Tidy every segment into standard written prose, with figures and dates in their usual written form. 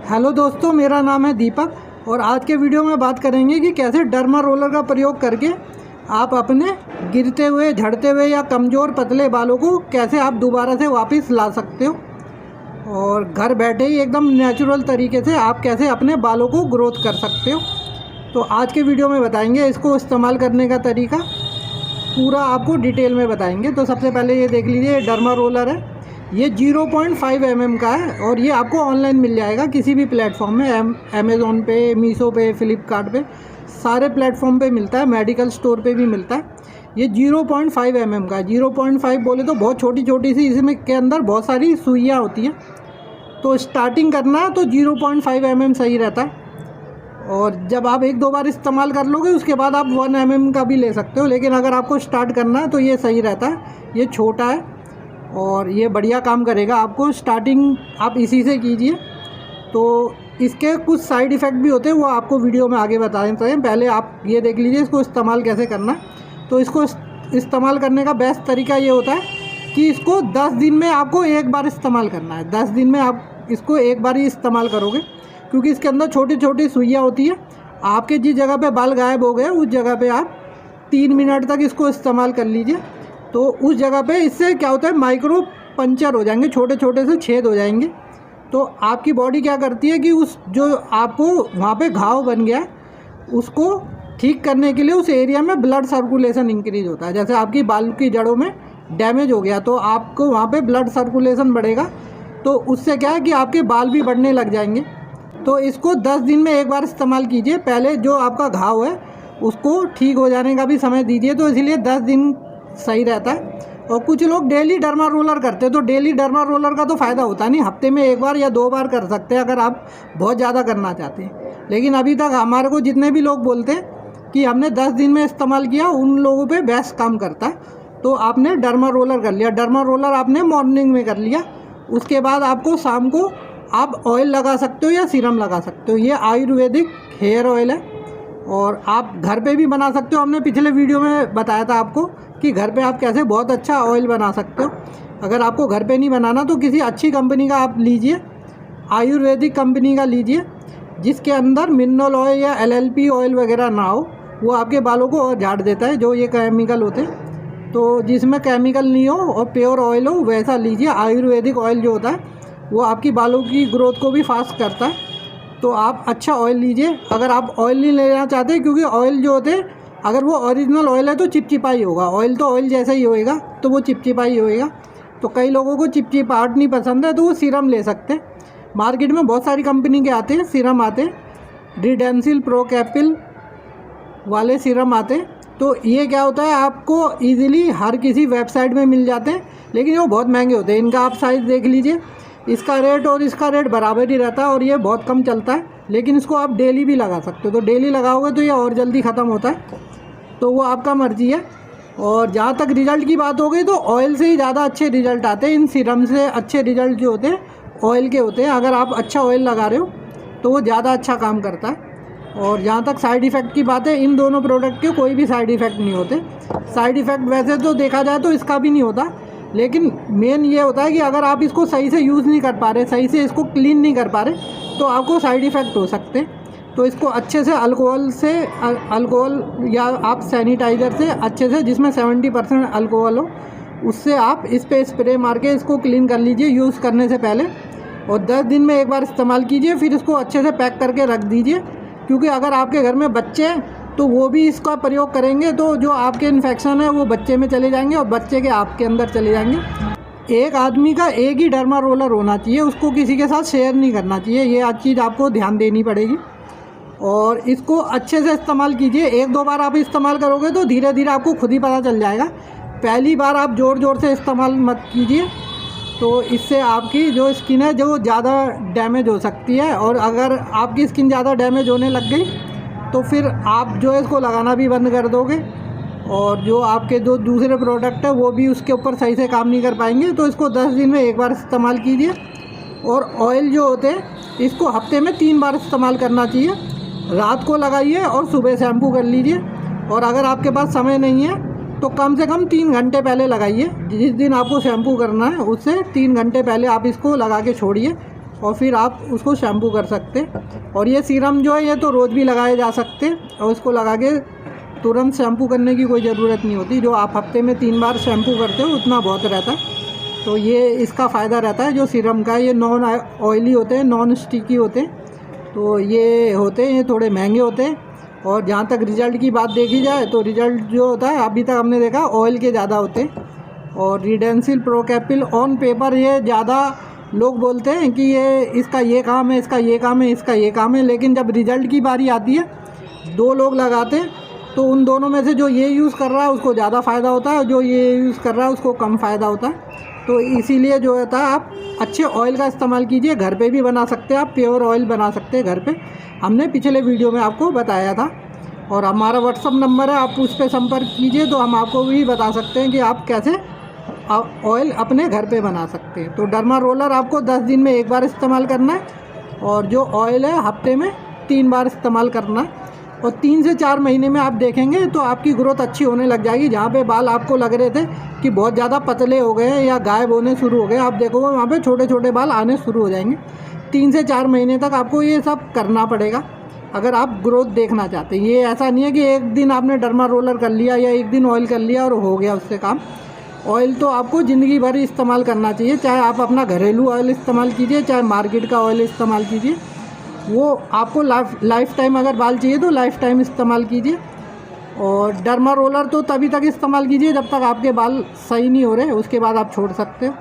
Hello दोस्तों, मेरा नाम है दीपक और आज के वीडियो में बात करेंगे कि कैसे डर्मा रोलर का प्रयोग करके आप अपने गिरते हुए, झड़ते हुए या कमज़ोर पतले बालों को कैसे आप दोबारा से वापस ला सकते हो और घर बैठे ही एकदम नेचुरल तरीके से आप कैसे अपने बालों को ग्रोथ कर सकते हो। तो आज के वीडियो में बताएंगे इसको इस्तेमाल करने का तरीका, पूरा आपको डिटेल में बताएंगे। तो सबसे पहले ये देख लीजिए, डर्मा रोलर है, ये 0.5 mm का है और ये आपको ऑनलाइन मिल जाएगा किसी भी प्लेटफॉर्म में, अमेज़ोन पे, मीशो पे, फ्लिपकार्ट पे, सारे प्लेटफॉर्म पे मिलता है, मेडिकल स्टोर पे भी मिलता है। ये 0.5 mm का है। 0.5 बोले तो बहुत छोटी छोटी सी, इसमें के अंदर बहुत सारी सुइयाँ होती हैं। तो स्टार्टिंग करना है तो 0.5 mm सही रहता है और जब आप एक दो बार इस्तेमाल कर लोगे उसके बाद आप 1 mm का भी ले सकते हो, लेकिन अगर आपको स्टार्ट करना है तो ये सही रहता है। ये छोटा है और ये बढ़िया काम करेगा आपको। स्टार्टिंग आप इसी से कीजिए। तो इसके कुछ साइड इफ़ेक्ट भी होते हैं, वो आपको वीडियो में आगे बता देते हैं। पहले आप ये देख लीजिए इसको इस्तेमाल कैसे करना है। तो इसको इस्तेमाल करने का बेस्ट तरीका ये होता है कि इसको 10 दिन में आपको एक बार इस्तेमाल करना है। 10 दिन में आप इसको एक बार ही इस्तेमाल करोगे, क्योंकि इसके अंदर छोटी छोटी सुइयाँ होती है। आपके जिस जगह पे बाल गायब हो गए उस जगह पे आप 3 मिनट तक इसको इस्तेमाल कर लीजिए। तो उस जगह पे इससे क्या होता है, माइक्रो पंचर हो जाएंगे, छोटे छोटे से छेद हो जाएंगे। तो आपकी बॉडी क्या करती है कि उस जो आपको वहाँ पे घाव बन गया है उसको ठीक करने के लिए उस एरिया में ब्लड सर्कुलेशन इंक्रीज होता है। जैसे आपकी बाल की जड़ों में डैमेज हो गया तो आपको वहाँ पे ब्लड सर्कुलेशन बढ़ेगा, तो उससे क्या है कि आपके बाल भी बढ़ने लग जाएंगे। तो इसको 10 दिन में एक बार इस्तेमाल कीजिए। पहले जो आपका घाव है उसको ठीक हो जाने का भी समय दीजिए, तो इसलिए 10 दिन सही रहता है। और कुछ लोग डेली डर्मा रोलर करते हैं, तो डेली डर्मा रोलर का तो फ़ायदा होता नहीं, हफ्ते में एक बार या 2 बार कर सकते हैं अगर आप बहुत ज़्यादा करना चाहते हैं। लेकिन अभी तक हमारे को जितने भी लोग बोलते हैं कि हमने 10 दिन में इस्तेमाल किया, उन लोगों पे बेस्ट काम करता है। तो आपने डर्मा रोलर कर लिया, डर्मा रोलर आपने मॉर्निंग में कर लिया, उसके बाद आपको शाम को आप ऑयल लगा सकते हो या सीरम लगा सकते हो। ये आयुर्वेदिक हेयर ऑयल है और आप घर पे भी बना सकते हो। हमने पिछले वीडियो में बताया था आपको कि घर पे आप कैसे बहुत अच्छा ऑयल बना सकते हो। अगर आपको घर पे नहीं बनाना तो किसी अच्छी कंपनी का आप लीजिए, आयुर्वेदिक कंपनी का लीजिए, जिसके अंदर मिनरल ऑयल या LLP ऑयल वगैरह ना हो। वो आपके बालों को और झाड़ देता है, जो ये केमिकल होते हैं। तो जिसमें केमिकल नहीं हो और प्योर ऑयल हो वैसा लीजिए। आयुर्वेदिक ऑयल जो होता है वो आपकी बालों की ग्रोथ को भी फास्ट करता है। तो आप अच्छा ऑयल लीजिए। अगर आप ऑयल नहीं लेना चाहते, क्योंकि ऑयल जो होते हैं अगर वो ओरिजिनल ऑयल है तो चिपचिपा ही होगा, ऑयल तो ऑयल जैसा ही होएगा, तो वो चिपचिपा ही होएगा। तो कई लोगों को चिपचिपाहट नहीं पसंद है तो वो सीरम ले सकते हैं। मार्केट में बहुत सारी कंपनी के आते हैं सीरम, आते हैं रिडेंसिल, प्रो कैपिल वाले सीरम आते हैं। तो ये क्या होता है, आपको ईजिली हर किसी वेबसाइट में मिल जाते हैं, लेकिन वो बहुत महंगे होते हैं। इनका आप साइज़ देख लीजिए, इसका रेट और इसका रेट बराबर ही रहता है और ये बहुत कम चलता है। लेकिन इसको आप डेली भी लगा सकते हो, तो डेली लगाओगे तो ये और जल्दी ख़त्म होता है। तो वो आपका मर्जी है। और जहाँ तक रिज़ल्ट की बात हो गई तो ऑयल से ही ज़्यादा अच्छे रिज़ल्ट आते हैं। इन सीरम से अच्छे रिज़ल्ट जो होते हैं ऑयल के होते हैं। अगर आप अच्छा ऑयल लगा रहे हो तो वो ज़्यादा अच्छा काम करता है। और जहाँ तक साइड इफ़ेक्ट की बात है, इन दोनों प्रोडक्ट के कोई भी साइड इफ़ेक्ट नहीं होते। साइड इफ़ेक्ट वैसे तो देखा जाए तो इसका भी नहीं होता, लेकिन मेन ये होता है कि अगर आप इसको सही से यूज़ नहीं कर पा रहे, सही से इसको क्लीन नहीं कर पा रहे, तो आपको साइड इफ़ेक्ट हो सकते हैं। तो इसको अच्छे से अल्कोहल या आप सैनिटाइज़र से अच्छे से, जिसमें 70% अल्कोहल हो, उससे आप इस पे स्प्रे मार के इसको क्लीन कर लीजिए यूज़ करने से पहले। और 10 दिन में एक बार इस्तेमाल कीजिए, फिर इसको अच्छे से पैक करके रख दीजिए। क्योंकि अगर आपके घर में बच्चे हैं तो वो भी इसका प्रयोग करेंगे, तो जो आपके इन्फेक्शन है वो बच्चे में चले जाएंगे और बच्चे के आपके अंदर चले जाएंगे। एक आदमी का एक ही डर्मा रोलर होना चाहिए, उसको किसी के साथ शेयर नहीं करना चाहिए। ये आज चीज़ आपको ध्यान देनी पड़ेगी और इसको अच्छे से इस्तेमाल कीजिए। 1-2 बार आप इस्तेमाल करोगे तो धीरे धीरे आपको खुद ही पता चल जाएगा। पहली बार आप ज़ोर ज़ोर से इस्तेमाल मत कीजिए, तो इससे आपकी जो स्किन है जो ज़्यादा डैमेज हो सकती है। और अगर आपकी स्किन ज़्यादा डैमेज होने लग गई तो फिर आप जो है इसको लगाना भी बंद कर दोगे और जो आपके जो दूसरे प्रोडक्ट है वो भी उसके ऊपर सही से काम नहीं कर पाएंगे। तो इसको 10 दिन में एक बार इस्तेमाल कीजिए। और ऑयल जो होते हैं इसको हफ्ते में 3 बार इस्तेमाल करना चाहिए। रात को लगाइए और सुबह शैम्पू कर लीजिए। और अगर आपके पास समय नहीं है तो कम से कम 3 घंटे पहले लगाइए। जिस दिन आपको शैम्पू करना है उससे 3 घंटे पहले आप इसको लगा के छोड़िए। और फिर आप उसको शैम्पू कर सकते हैं। और ये सीरम जो है ये तो रोज़ भी लगाए जा सकते हैं और उसको लगा के तुरंत शैम्पू करने की कोई ज़रूरत नहीं होती। जो आप हफ्ते में 3 बार शैम्पू करते हो उतना बहुत रहता है। तो ये इसका फ़ायदा रहता है जो सीरम का है। ये नॉन ऑयली होते हैं, नॉन स्टिकी होते हैं, तो ये होते हैं, ये थोड़े महंगे होते हैं। और जहाँ तक रिज़ल्ट की बात देखी जाए तो रिज़ल्ट जो होता है अभी तक हमने देखा ऑयल के ज़्यादा होते हैं। और रिडेंसिल प्रोकैपिल ऑन पेपर ये ज़्यादा लोग बोलते हैं कि ये इसका ये काम है, इसका ये काम है, इसका ये काम है, लेकिन जब रिज़ल्ट की बारी आती है 2 लोग लगाते हैं तो उन दोनों में से जो ये यूज़ कर रहा है उसको ज़्यादा फ़ायदा होता है और जो ये यूज़ कर रहा है उसको कम फ़ायदा होता है। तो इसीलिए जो होता है आप अच्छे ऑयल का इस्तेमाल कीजिए। घर पे भी बना सकते हैं आप, प्योर ऑयल बना सकते हैं घर पे, हमने पिछले वीडियो में आपको बताया था। और हमारा व्हाट्सअप नंबर है, आप उस पर संपर्क कीजिए तो हम आपको भी बता सकते हैं कि आप कैसे ऑयल अपने घर पे बना सकते हैं। तो डर्मा रोलर आपको 10 दिन में 1 बार इस्तेमाल करना है और जो ऑयल है हफ्ते में 3 बार इस्तेमाल करना है। और 3 से 4 महीने में आप देखेंगे तो आपकी ग्रोथ अच्छी होने लग जाएगी। जहाँ पे बाल आपको लग रहे थे कि बहुत ज़्यादा पतले हो गए या गायब होने शुरू हो गए, आप देखोगे वहाँ पे छोटे छोटे बाल आने शुरू हो जाएंगे। 3 से 4 महीने तक आपको ये सब करना पड़ेगा अगर आप ग्रोथ देखना चाहते हैं। ये ऐसा नहीं है कि एक दिन आपने डर्मा रोलर कर लिया या एक दिन ऑयल कर लिया और हो गया उससे काम। ऑयल तो आपको ज़िंदगी भर इस्तेमाल करना चाहिए, चाहे आप अपना घरेलू ऑयल इस्तेमाल कीजिए, चाहे मार्केट का ऑयल इस्तेमाल कीजिए। वो आपको लाइफ टाइम अगर बाल चाहिए तो लाइफ टाइम इस्तेमाल कीजिए। और डर्मा रोलर तो तभी तक इस्तेमाल कीजिए जब तक आपके बाल सही नहीं हो रहे, उसके बाद आप छोड़ सकते हो।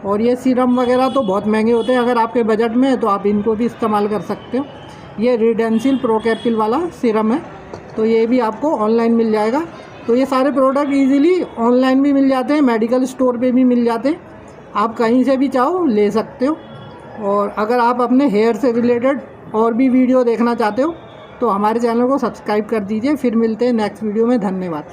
और ये सीरम वगैरह तो बहुत महंगे होते हैं, अगर आपके बजट में है तो आप इनको भी इस्तेमाल कर सकते हो। ये रिडेंसिल प्रोकैपिल वाला सीरम है, तो ये भी आपको ऑनलाइन मिल जाएगा। तो ये सारे प्रोडक्ट इजीली ऑनलाइन भी मिल जाते हैं, मेडिकल स्टोर पे भी मिल जाते हैं, आप कहीं से भी चाहो ले सकते हो। और अगर आप अपने हेयर से रिलेटेड और भी वीडियो देखना चाहते हो तो हमारे चैनल को सब्सक्राइब कर दीजिए। फिर मिलते हैं नेक्स्ट वीडियो में। धन्यवाद।